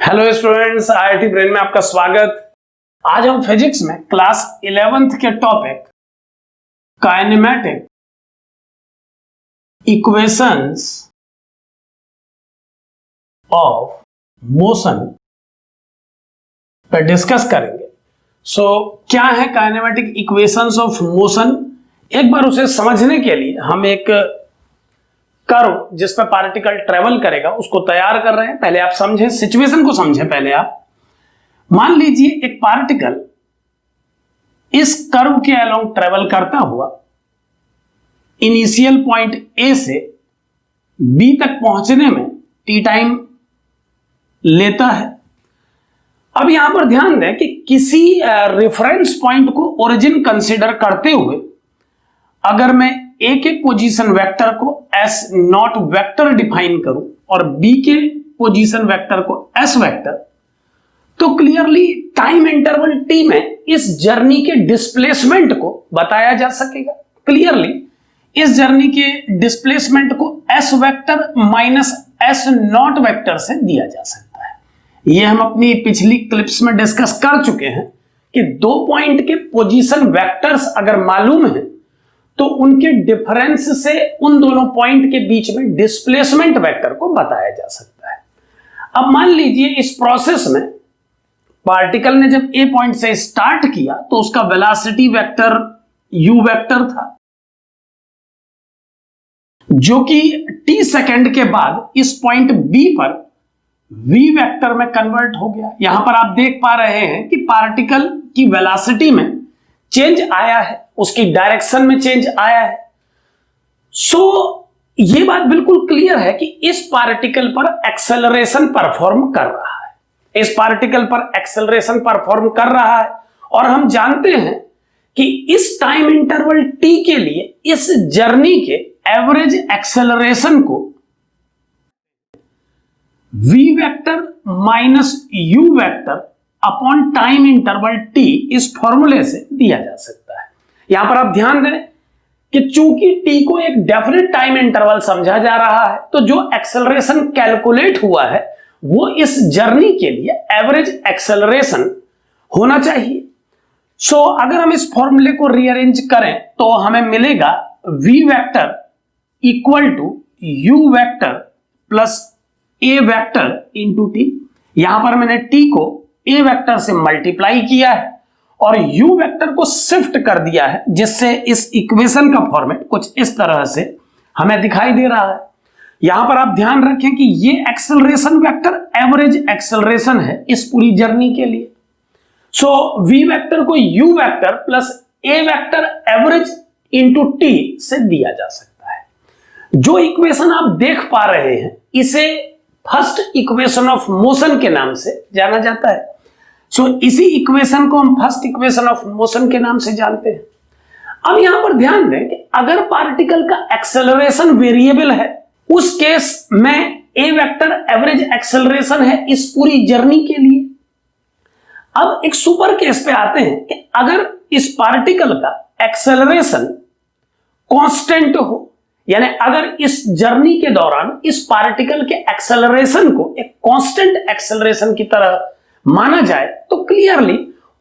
Hello students, IIT brain में आपका स्वागत। आज हम फिजिक्स में क्लास 11th के topic kinematic equations of motion पर डिस्कस करेंगे। क्या है काइनेमेटिक इक्वेशंस ऑफ मोशन? एक बार उसे समझने के लिए हम एक कर्व जिस पर पार्टिकल ट्रेवल करेगा उसको तैयार कर रहे हैं। पहले आप समझें, सिचुएशन को समझें। पहले आप मान लीजिए एक पार्टिकल इस कर्व के अलोंग ट्रेवल करता हुआ इनिशियल पॉइंट ए से बी तक पहुंचने में टी टाइम लेता है। अब यहां पर ध्यान दें कि किसी रेफरेंस पॉइंट को ओरिजिन कंसीडर करते हुए अगर मैं ए के पोजीशन वेक्टर को एस नॉट वेक्टर डिफाइन करूं और बी के पोजीशन वेक्टर को एस वेक्टर, तो क्लियरली टाइम इंटरवल टी में इस जर्नी के डिस्प्लेसमेंट को बताया जा सकेगा। क्लियरली इस जर्नी के डिस्प्लेसमेंट को S vector minus S naught vector से दिया जा सकता है। यह हम अपनी पिछली क्लिप्स में डिस्कस कर चुके हैं कि दो पॉइंट के पोजीशन वेक्टर्स अगर मालूम है तो उनके डिफरेंस से उन दोनों पॉइंट के बीच में डिस्प्लेसमेंट वेक्टर को बताया जा सकता है। अब मान लीजिए इस प्रोसेस में पार्टिकल ने जब ए पॉइंट से स्टार्ट किया तो उसका वेलोसिटी वेक्टर यू वेक्टर था, जो कि टी सेकेंड के बाद इस पॉइंट बी पर वी वेक्टर में कन्वर्ट हो गया। यहां पर आप देख पा रहे हैं कि पार्टिकल की वेलोसिटी में चेंज आया है, उसकी डायरेक्शन में चेंज आया है। यह बात बिल्कुल क्लियर है कि इस पार्टिकल पर एक्सेलरेशन परफॉर्म कर रहा है, इस पार्टिकल पर एक्सेलरेशन परफॉर्म कर रहा है। और हम जानते हैं कि इस टाइम इंटरवल टी के लिए इस जर्नी के एवरेज एक्सेलरेशन को v vector minus u vector upon time interval t इस फॉर्मूले से दिया जा सकता है। यहां पर आप ध्यान दें कि चूंकि टी को एक डेफिनेट टाइम इंटरवल समझा जा रहा है, तो जो एक्सेलरेशन कैलकुलेट हुआ है वो इस जर्नी के लिए एवरेज एक्सेलरेशन होना चाहिए। अगर हम इस फॉर्मूले को रीअरेंज करें तो हमें मिलेगा v vector equal to u vector plus a vector into t. यहां पर मैंने टी को ए वेक्टर से मल्टीप्लाई किया है और यू वेक्टर को शिफ्ट कर दिया है, जिससे इस इक्वेशन का फॉर्मेट कुछ इस तरह से हमें दिखाई दे रहा है। यहां पर आप ध्यान रखें कि ये एक्सेलरेशन वेक्टर एवरेज एक्सेलरेशन है इस पूरी जर्नी के लिए। वी वेक्टर को you vector plus a vector average into T से दिया जा सकता है। जो इक्वेशन आप देख पा रहे हैं इसे फर्स्ट इक्वेशन ऑफ मोशन के नाम से जाना जाता है। इसी इक्वेशन को हम फर्स्ट इक्वेशन ऑफ मोशन के नाम से जानते हैं। अब यहां पर ध्यान दें कि अगर पार्टिकल का एक्सेलरेशन वेरिएबल है, उस केस में ए वेक्टर एवरेज एक्सेलरेशन है इस पूरी जर्नी के लिए। अब एक सुपर केस पे आते हैं कि अगर इस पार्टिकल का एक्सेलरेशन कांस्टेंट हो, यानी अगर इस जर्नी के दौरान इस पार्टिकल के एक्सेलरेशन को एक कांस्टेंट एक्सेलरेशन की तरह माना जाए, तो क्लियरली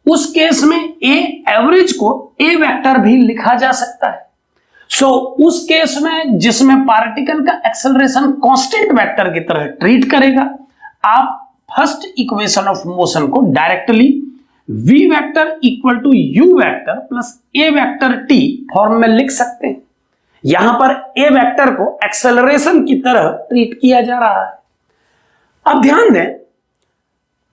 उस केस में ए एवरेज को ए वेक्टर भी लिखा जा सकता है। उस केस में जिसमें पार्टिकल का एक्सेलरेशन कांस्टेंट वेक्टर की तरह ट्रीट करेगा, आप फर्स्ट इक्वेशन ऑफ मोशन को directly v vector equal to u vector plus a vector t form में लिख सकते हैं। यहां पर ए वेक्टर को एक्सेलरेशन की तरह ट्रीट किया जा रहा है। अब ध्यान दें,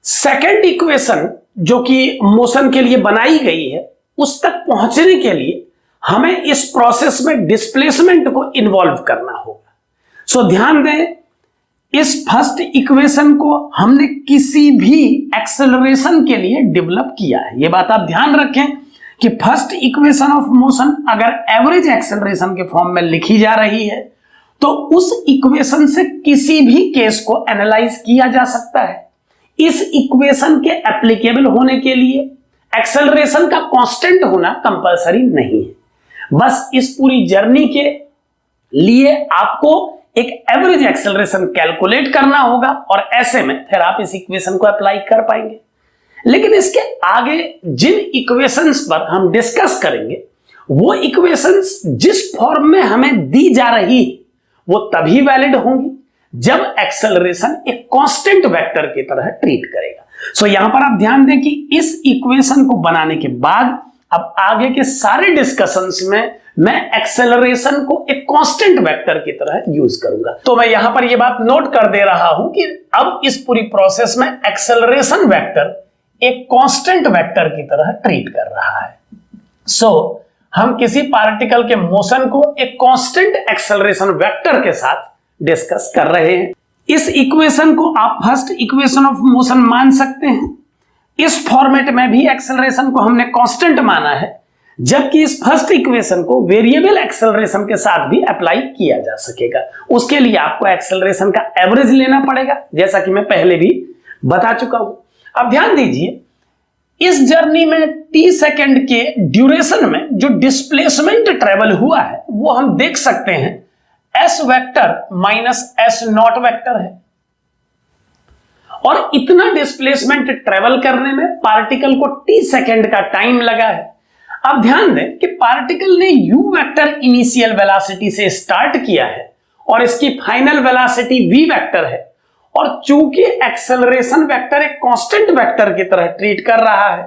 सेकेंड इक्वेशन जो कि मोशन के लिए बनाई गई है, उस तक पहुंचने के लिए हमें इस प्रोसेस में डिस्प्लेसमेंट को इन्वॉल्व करना होगा। ध्यान दें, इस फर्स्ट इक्वेशन को हमने किसी भी एक्सेलरेशन के लिए डेवलप किया है। यह बात आप ध्यान रखें कि फर्स्ट इक्वेशन ऑफ मोशन अगर एवरेज एक्सेलरेशन के फॉर्म में लिखी जा रही है तो उस इक्वेशन से किसी भी केस को एनालाइज किया जा सकता है। इस इक्वेशन के एप्लीकेबल होने के लिए एक्सेलरेशन का कांस्टेंट होना कंपलसरी नहीं है। बस इस पूरी जर्नी के लिए आपको एक एवरेज एक्सेलरेशन कैलकुलेट करना होगा और ऐसे में फिर आप इस इक्वेशन को अप्लाई कर पाएंगे। लेकिन इसके आगे जिन इक्वेशंस पर हम डिस्कस करेंगे वो इक्वेशंस जिस फॉर्म में हमें दी जा रही वो तभी वैलिड होंगी जब एक्सेलरेशन एक कांस्टेंट वेक्टर की तरह ट्रीट करेगा। सो यहां पर आप ध्यान दें कि इस इक्वेशन को बनाने के बाद अब आगे के सारे डिस्कशंस में मैं एक्सेलरेशन को एक कांस्टेंट वेक्टर की तरह यूज करूंगा। तो मैं यहां पर यह बात नोट कर दे रहा हूं कि अब इस पूरी प्रोसेस में एक्सेलरेशन वेक्टर एक कांस्टेंट वेक्टर की तरह ट्रीट कर रहा है। सो हम किसी पार्टिकल के मोशन को एक कांस्टेंट एक्सेलरेशन वेक्टर के साथ डिस्कस कर रहे हैं। इस इक्वेशन को आप फर्स्ट इक्वेशन ऑफ मोशन मान सकते हैं। इस फॉर्मेट में भी एक्सेलरेशन को हमने कांस्टेंट माना है, जबकि इस फर्स्ट इक्वेशन को वेरिएबल एक्सेलरेशन के साथ भी अप्लाई किया जा सकेगा। उसके लिए आपको एक्सेलरेशन का एवरेज लेना पड़ेगा, जैसा कि मैं पहले भी बता चुका हूं। अब ध्यान दीजिए, इस जर्नी में t सेकंड के ड्यूरेशन में जो डिस्प्लेसमेंट ट्रेवल हुआ है वो हम देख सकते हैं s vector minus s not vector है, और इतना डिस्प्लेसमेंट ट्रेवल करने में पार्टिकल को t सेकंड का टाइम लगा है। अब ध्यान दें कि पार्टिकल ने u वेक्टर इनिशियल वेलोसिटी से स्टार्ट किया है और इसकी फाइनल वेलोसिटी v वेक्टर है, और चूंकि एक्सेलरेशन वेक्टर एक कांस्टेंट वेक्टर की तरह ट्रीट कर रहा है,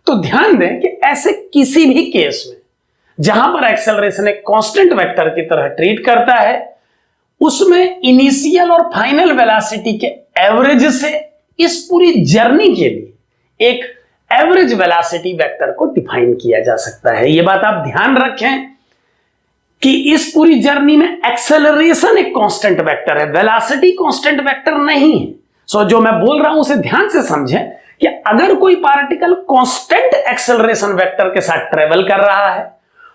तो ध्यान दें कि ऐसे किसी भी केस में जहां पर एक्सेलरेशन एक कांस्टेंट वेक्टर की तरह ट्रीट करता है उसमें इनिशियल और फाइनल वेलोसिटी के एवरेज से इस पूरी जर्नी के लिए एक एवरेज वेलोसिटी वेक्टर को डिफाइन किया जा सकता है। यह बात आप ध्यान रखें कि इस पूरी जर्नी में एक्सेलरेशन एक कांस्टेंट वेक्टर है, वेलोसिटी कांस्टेंट वेक्टर नहीं है। सो जो मैं बोल रहा हूं उसे ध्यान से समझें कि अगर कोई पार्टिकल कांस्टेंट एक्सेलरेशन वेक्टर के साथ ट्रेवल कर रहा है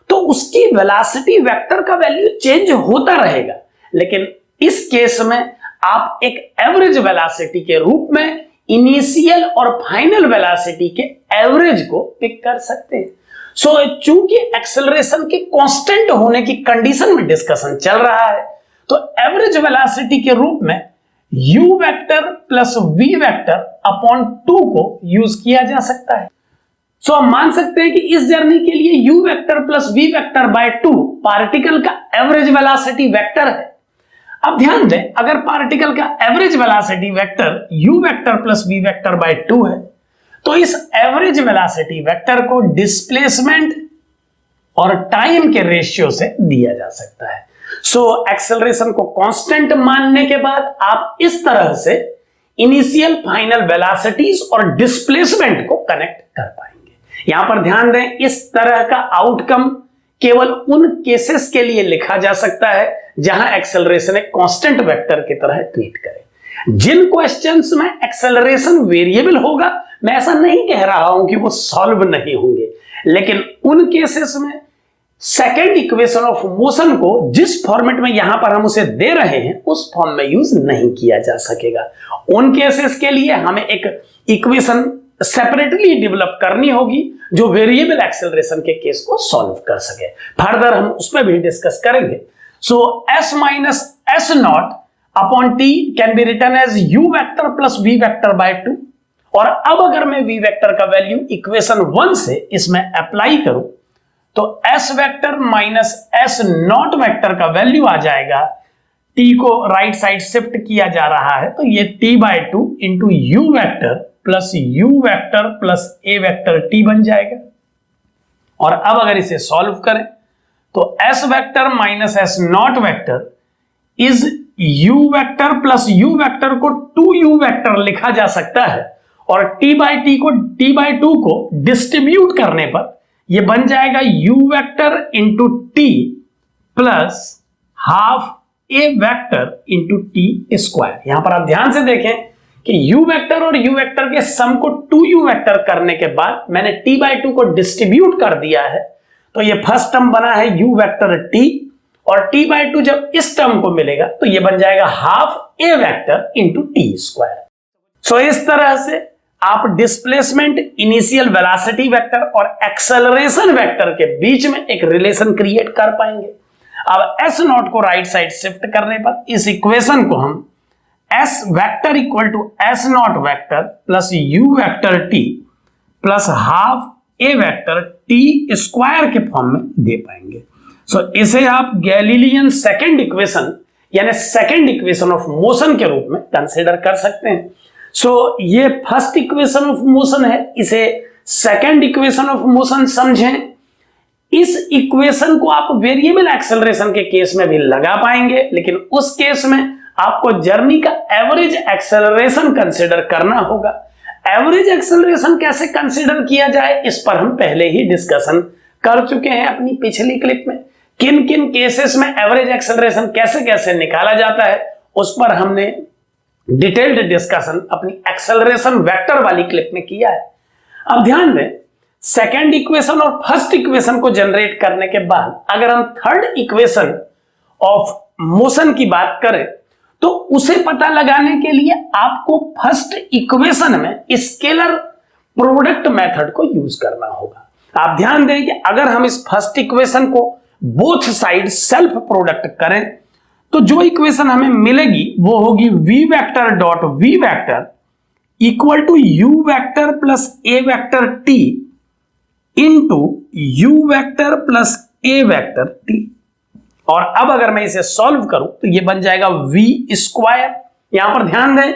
तो उसकी वेलोसिटी वेक्टर का वैल्यू चेंज होता रहेगा, लेकिन इस केस में आप एक एवरेज वेलोसिटी के रूप में इनिशियल और फाइनल वेलोसिटी के एवरेज को पिक कर सकते हैं। सो चूंकि एक्सेलरेशन के कांस्टेंट होने की कंडीशन में डिस्कशन चल रहा है, तो एवरेज वेलोसिटी के रूप में u vector plus v vector upon 2 को यूज किया जा सकता है। सो हम मान सकते हैं कि इस जर्नी के लिए u vector plus v vector by 2 particle का एवरेज वेलोसिटी वेक्टर है। अब ध्यान दें, अगर पार्टिकल का average velocity vector u vector plus v vector by 2 है, तो इस एवरेज वेलोसिटी वेक्टर को डिस्प्लेसमेंट और टाइम के रेशियो से दिया जा सकता है। सो एक्सेलरेशन को कांस्टेंट मानने के बाद आप इस तरह से इनिशियल फाइनल वेलोसिटीज और डिस्प्लेसमेंट को कनेक्ट कर पाएंगे। यहां पर ध्यान दें, इस तरह का आउटकम केवल उन केसेस के लिए लिखा जा सकता है जहां एक्सेलरेशन एक कांस्टेंट वेक्टर की तरह ट्रीट करे। जिन क्वेश्चंस में एक्सेलरेशन वेरिएबल होगा, मैं ऐसा नहीं कह रहा हूं कि वो सॉल्व नहीं होंगे, लेकिन उन केसेस में सेकेंड इक्वेशन ऑफ मोशन को जिस फॉर्मेट में यहां पर हम उसे दे रहे हैं उस फॉर्म में यूज नहीं किया जा सकेगा। उन केसेस के लिए हमें एक इक्वेशन सेपरेटली डेवलप करनी होगी जो वेरिएबल एक्सेलरेशन के केस को सॉल्व कर सके। फर्दर हम उसमें भी डिस्कस करेंगे। So s minus s not upon t can be written as u vector plus v vector by 2, और अब अगर मैं v वेक्टर का वैल्यू इक्वेशन 1 से इसमें अप्लाई करूं तो s vector minus s not vector का वैल्यू आ जाएगा, t को राइट साइड शिफ्ट किया जा रहा है तो ये t by 2 into u vector plus u vector plus a vector t बन जाएगा। और अब अगर इसे सॉल्व करें तो s vector minus s not vector is u vector plus u vector को 2u वेक्टर लिखा जा सकता है, और t बाय 2 को डिस्ट्रीब्यूट करने पर यह बन जाएगा u vector into t plus half a vector into t square. यहां पर आप ध्यान से देखें कि u वेक्टर और u वेक्टर के सम को 2u वेक्टर करने के बाद मैंने t बाय 2 को डिस्ट्रीब्यूट कर दिया है, तो ये फर्स्ट टर्म बना है u वेक्टर t, और t बाय 2 जब इस टर्म को मिलेगा तो ये बन जाएगा half a vector into t square. So इस तरह से आप डिस्प्लेसमेंट, इनिशियल वेलोसिटी वेक्टर और एक्सेलरेशन वेक्टर के बीच में एक रिलेशन क्रिएट कर पाएंगे। अब एस नॉट को राइट साइड शिफ्ट करने पर इस इक्वेशन को हम S vector equal to S naught vector plus U vector T plus half A vector T square के फॉर्म में दे पाएंगे। सो इसे आप गैलीलियन सेकंड इक्वेशन यानी सेकंड इक्वेशन ऑफ मोशन के रूप में कंसीडर कर सकते हैं। सो ये फर्स्ट इक्वेशन ऑफ मोशन है, इसे सेकंड इक्वेशन ऑफ मोशन समझें। इस इक्वेशन को आप वेरिएबल एक्सेलरेशन के केस में भी लगा पाएंगे, लेकिन उस केस में आपको जर्नी का एवरेज एक्सेलरेशन कंसीडर करना होगा। एवरेज एक्सेलरेशन कैसे कंसीडर किया जाए इस पर हम पहले ही डिस्कशन कर चुके हैं अपनी पिछली क्लिप में। किन किन केसेस में एवरेज एक्सेलरेशन कैसे कैसे निकाला जाता है उस पर हमने डिटेल्ड डिस्कशन अपनी एक्सेलरेशन वेक्टर वाली क्लिप में किया है। अब ध्यान दें, सेकेंड इक्वेशन और फर्स्ट इक्वेशन को जनरेट करने के बाद अगर हम थर्ड इक्वेशन ऑफ मोशन की बात करें तो उसे पता लगाने के लिए आपको फर्स्ट इक्वेशन में स्केलर प्रोडक्ट मेथड को यूज करना होगा। आप ध्यान दें कि अगर हम इस फर्स्ट इक्वेशन को बोथ साइड सेल्फ प्रोडक्ट करें तो जो इक्वेशन हमें मिलेगी वो होगी v vector dot v vector equal to u vector plus a vector t into u vector plus a vector t। और अब अगर मैं इसे सॉल्व करूं तो ये बन जाएगा v स्क्वायर। यहां पर ध्यान दें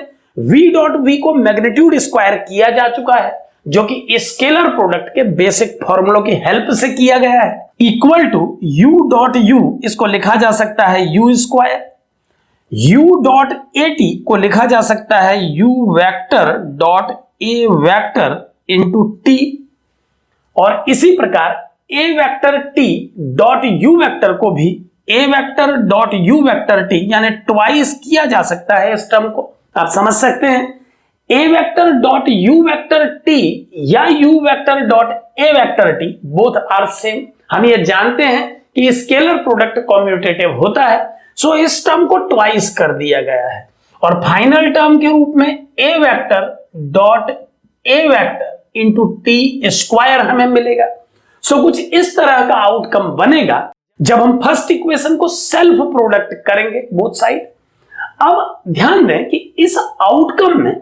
v डॉट v को मैग्नीट्यूड स्क्वायर किया जा चुका है जो कि स्केलर प्रोडक्ट के बेसिक फॉर्मूलों की हेल्प से किया गया है। Equal to u dot u, इसको लिखा जा सकता है u square. u dot at को लिखा जा सकता है u vector dot a vector into t। और इसी प्रकार a vector t dot u vector को भी a vector dot u vector t यानी ट्वाइस किया जा सकता है। इस टर्म को आप समझ सकते हैं a vector dot u vector t या u vector dot a vector t both are same. हम ये जानते हैं कि स्केलर प्रोडक्ट कॉम्यूटेटिव होता है, सो इस टर्म को ट्वाइस कर दिया गया है और फाइनल टर्म के रूप में a vector dot a vector into t square हमें मिलेगा। सो कुछ इस तरह का आउटकम बनेगा जब हम फर्स्ट इक्वेशन को सेल्फ प्रोडक्ट करेंगे बोथ साइड। अब ध्यान दें कि इस आउटकम में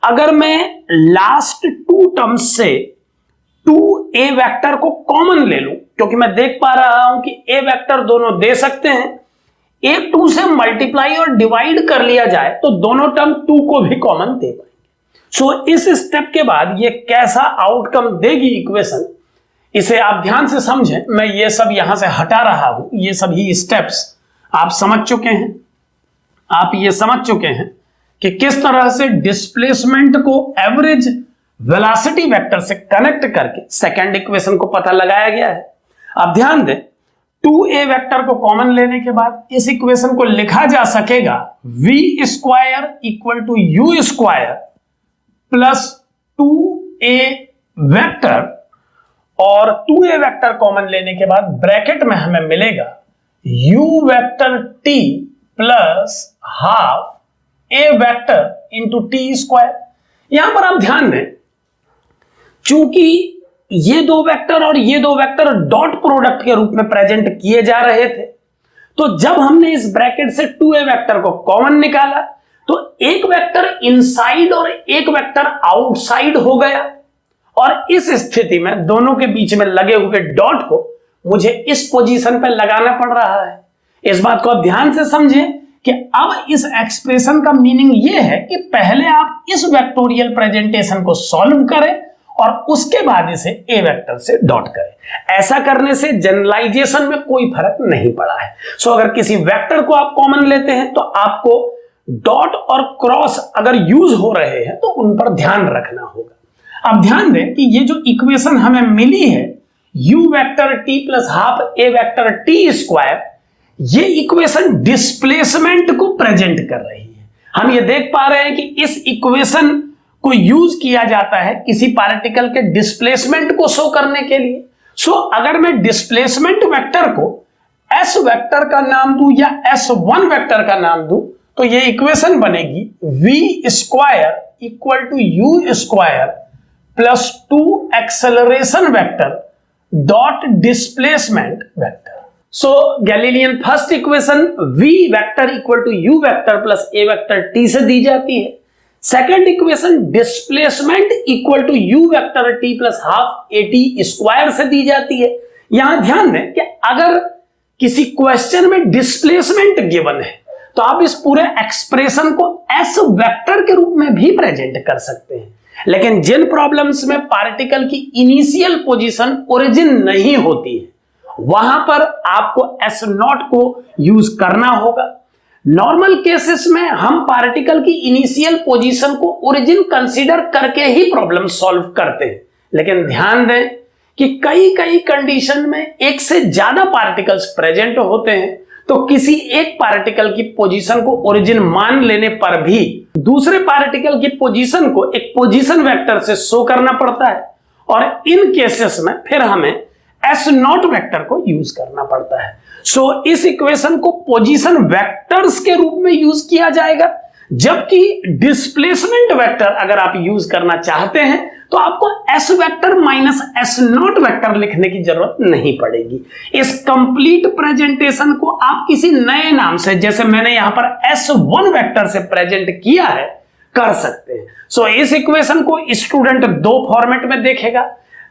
अगर मैं लास्ट टू टर्म्स से 2a वेक्टर को कॉमन ले लूं, क्योंकि मैं देख पा रहा हूं कि a वेक्टर दोनों दे सकते हैं, एक 2 से मल्टीप्लाई और डिवाइड कर लिया जाए तो दोनों टर्म 2 को भी कॉमन दे पाएंगे। सो इस स्टेप के बाद ये कैसा आउटकम देगी इक्वेशन, इसे आप ध्यान से समझें। मैं ये सब यहां से हटा रहा हूं, ये सभी स्टेप्स आप समझ चुके हैं। आप ये समझ चुके हैं कि किस तरह से डिस्प्लेसमेंट को एवरेज वेलोसिटी वेक्टर से कनेक्ट करके सेकंड इक्वेशन को पता लगाया गया है। अब ध्यान दें 2a वेक्टर को कॉमन लेने के बाद इस इक्वेशन को लिखा जा सकेगा v square equal to u square plus 2a vector, और 2a वेक्टर कॉमन लेने के बाद ब्रैकेट में हमें मिलेगा u vector t plus half a vector into t square. यहां पर आप ध्यान दें, चूंकि ये दो वेक्टर और ये दो वेक्टर डॉट प्रोडक्ट के रूप में प्रेजेंट किए जा रहे थे, तो जब हमने इस ब्रैकेट से 2a वेक्टर को कॉमन निकाला तो एक वेक्टर इनसाइड और एक वेक्टर आउटसाइड हो गया, और इस स्थिति में दोनों के बीच में लगे हुए डॉट को मुझे इस पोजीशन पर लगाना पड़ रहा है। इस बात को आप ध्यान से समझें कि अब इस एक्सप्रेशन का मीनिंग यह है कि पहले आप इस वेक्टोरियल प्रेजेंटेशन को सॉल्व करें और उसके बाद इसे a वेक्टर से डॉट करें। ऐसा करने से जनरलाइजेशन में कोई फर्क नहीं पड़ा है। सो अगर किसी वेक्टर को आप कॉमन लेते हैं तो आपको डॉट और क्रॉस अगर यूज हो रहे हैं तो उन पर ध्यान रखना होगा। अब ध्यान दें कि ये जो इक्वेशन हमें मिली है u vector t plus half a vector t square, ये इक्वेशन डिस्प्लेसमेंट को प्रेजेंट कर रही है। हम ये देख पा रहे हैं कि इस इक्वेशन को यूज किया जाता है किसी पार्टिकल के डिस्प्लेसमेंट को शो करने के लिए। सो अगर मैं डिस्प्लेसमेंट वेक्टर को s वेक्टर का नाम दूं या s1 वेक्टर का नाम दूं तो ये इक्वेशन बनेगी v square equal to u square plus 2 acceleration vector dot displacement vector. So Galilean first equation v vector equal to u vector plus a vector t से दी जाती है। Second equation displacement equal to u vector t plus half at square से दी जाती है। यहां ध्यान दें कि अगर किसी क्वेश्चन में डिस्प्लेसमेंट गिवन है तो आप इस पूरे एक्सप्रेशन को s वेक्टर के रूप में भी प्रेजेंट कर सकते हैं, लेकिन जिन प्रॉब्लम्स में पार्टिकल की इनिशियल पोजीशन ओरिजिन नहीं होती है वहां पर आपको S0 को यूज करना होगा। नॉर्मल केसेस में हम पार्टिकल की इनिशियल पोजीशन को ओरिजिन कंसीडर करके ही प्रॉब्लम सॉल्व करते हैं, लेकिन ध्यान दें कि कई कंडीशन में एक से ज्यादा पार्टिकल्स प्रेजेंट होते हैं तो किसी एक पार्टिकल की पोजीशन को ओरिजिन मान लेने पर भी दूसरे पार्टिकल की पोजीशन को एक पोजीशन वेक्टर से शो करना पड़ता है, और इन केसेस में फिर हमें S0 वेक्टर को यूज करना पड़ता है। सो इस इक्वेशन को पोजीशन वेक्टर्स के रूप में यूज किया जाएगा, जबकि डिस्प्लेसमेंट वेक्टर अगर आप यूज करना चाहते हैं तो आपको S vector minus S0 vector लिखने की जरूरत नहीं पड़ेगी। इस कंप्लीट प्रेजेंटेशन को आप किसी नए नाम से, जैसे मैंने यहां पर S1 वेक्टर से प्रेजेंट किया है, कर सकते हैं। सो इस इक्वेशन को स्टूडेंट दो फॉर्मेट में देखेगा,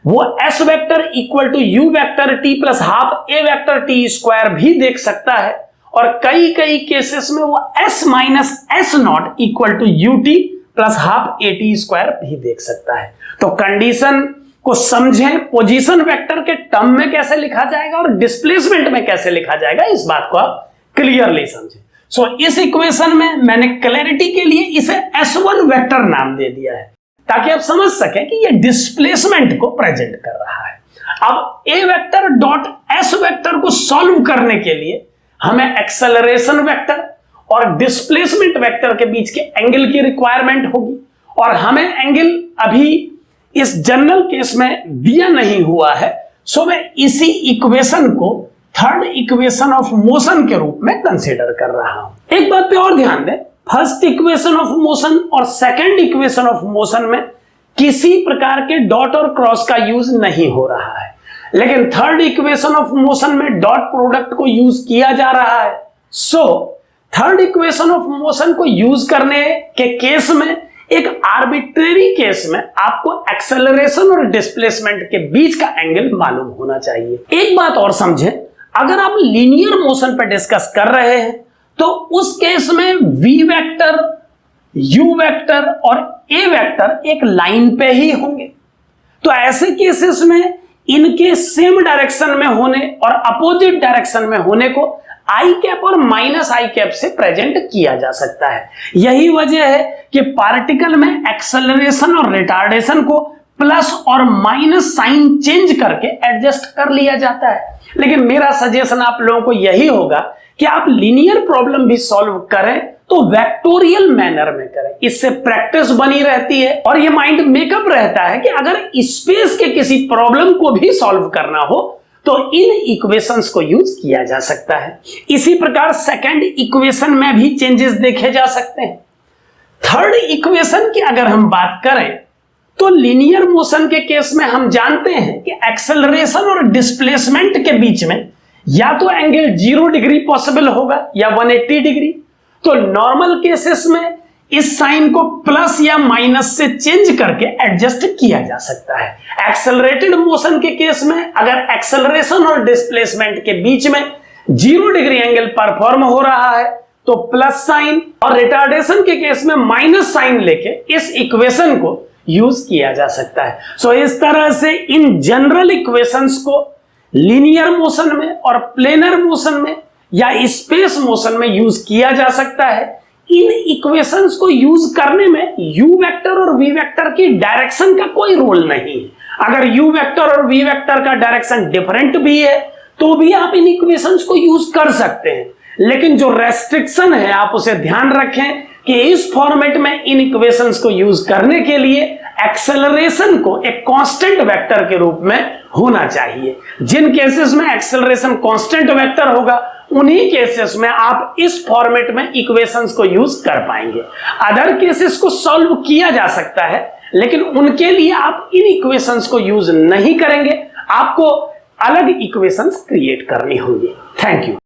वो S vector equal to u vector t plus half a vector t square भी देख सकता है, और कई केसेस में वो S minus S0 equal to ut plus half at square भी देख सकता है। तो कंडीशन को समझें, पोजीशन वेक्टर के टर्म में कैसे लिखा जाएगा और डिस्प्लेसमेंट में कैसे लिखा जाएगा, इस बात को आप क्लियरली समझें। सो इस इक्वेशन में मैंने क्लैरिटी के लिए इसे S1 वेक्टर नाम दे दिया है ताकि आप समझ सकें कि यह डिस्प्लेसमेंट को प्रेजेंट कर रहा है। अब a vector dot s vector को सॉल्व करने के लिए हमें एक्सेलरेशन वेक्टर और डिस्प्लेसमेंट वेक्टर के बीच के एंगल की रिक्वायरमेंट होगी, और हमें एंगल अभी इस जनरल केस में दिया नहीं हुआ है। सो मैं इसी इक्वेशन को थर्ड इक्वेशन ऑफ मोशन के रूप में कंसीडर कर रहा हूं। एक बात पे और ध्यान दें, फर्स्ट इक्वेशन ऑफ मोशन और सेकंड इक्वेशन ऑफ मोशन में किसी प्रकार के डॉट और क्रॉस का यूज नहीं हो रहा है, लेकिन थर्ड इक्वेशन ऑफ मोशन में डॉट प्रोडक्ट को यूज किया जा रहा है। So third equation of motion को यूज करने के केस में, एक आर्बिट्रेरी केस में, आपको एक्सेलरेशन और डिस्प्लेसमेंट के बीच का एंगल मालूम होना चाहिए। एक बात और समझें, अगर आप लीनियर मोशन पर डिस्कस कर रहे हैं तो उस केस में v वेक्टर, u वेक्टर और a वेक्टर एक लाइन पे ही होंगे। तो ऐसे केसेस में इनके सेम डायरेक्शन में होने और अपोजिट डायरेक्शन में होने को आई कैप और माइनस आई कैप से प्रेजेंट किया जा सकता है। यही वजह है कि पार्टिकल में एक्सेलरेशन और रिटार्डेशन को प्लस और माइनस साइन चेंज करके एडजस्ट कर लिया जाता है। लेकिन मेरा सजेशन आप लोगों को यही होगा कि आप लीनियर प्रॉब्लम भी सॉल्व करें तो वेक्टोरियल मैनर में करें, इससे प्रैक्टिस बनी रहती है और ये माइंड मेकअप रहता है कि अगर स्पेस के किसी प्रॉब्लम को भी सॉल्व करना हो तो इन इक्वेशंस को यूज किया जा सकता है। इसी प्रकार सेकंड इक्वेशन में भी चेंजेस देखे जा सकते हैं। थर्ड इक्वेशन की अगर हम बात करें तो लीनियर मोशन के केस में हम जानते हैं कि एक्सेलरेशन और डिस्प्लेसमेंट के बीच में या तो एंगल 0 डिग्री पॉसिबल होगा या 180 डिग्री। तो नॉर्मल केसेस में इस साइन को प्लस या माइनस से चेंज करके एडजस्ट किया जा सकता है। एक्सेलरेटेड मोशन के केस में अगर एक्सेलरेशन और डिस्प्लेसमेंट के बीच में 0 डिग्री एंगल परफॉर्म हो रहा है तो प्लस साइन, और रिटार्डेशन के केस में माइनस साइन लेके इस इक्वेशन को यूज किया जा सकता है। सो इस तरह से इन जनरल इक्वेशंस को लीनियर मोशन में और प्लेनर मोशन में या स्पेस मोशन में यूज किया जा सकता है। इन इक्वेशंस को यूज करने में u वेक्टर और v वेक्टर की डायरेक्शन का कोई रोल नहीं है। अगर u वेक्टर और v वेक्टर का डायरेक्शन डिफरेंट भी है तो भी आप इन इक्वेशंस को यूज कर सकते हैं, लेकिन जो रेस्ट्रिक्शन है आप उसे ध्यान रखें कि इस फॉर्मेट में इन इक्वेशंस को यूज करने के लिए एक्सेलरेशन को एक कांस्टेंट वेक्टर के रूप में होना चाहिए। जिन केसेस में एक्सेलरेशन कांस्टेंट वेक्टर होगा उन्हीं केसेस में आप इस फॉर्मेट में इक्वेशंस को यूज कर पाएंगे। अदर केसेस को सॉल्व किया जा सकता है लेकिन उनके लिए आप इन इक्वेशंस को यूज नहीं करेंगे। आपको अलग इक्वेशंस क्रिएट करनी होंगी। Thank you.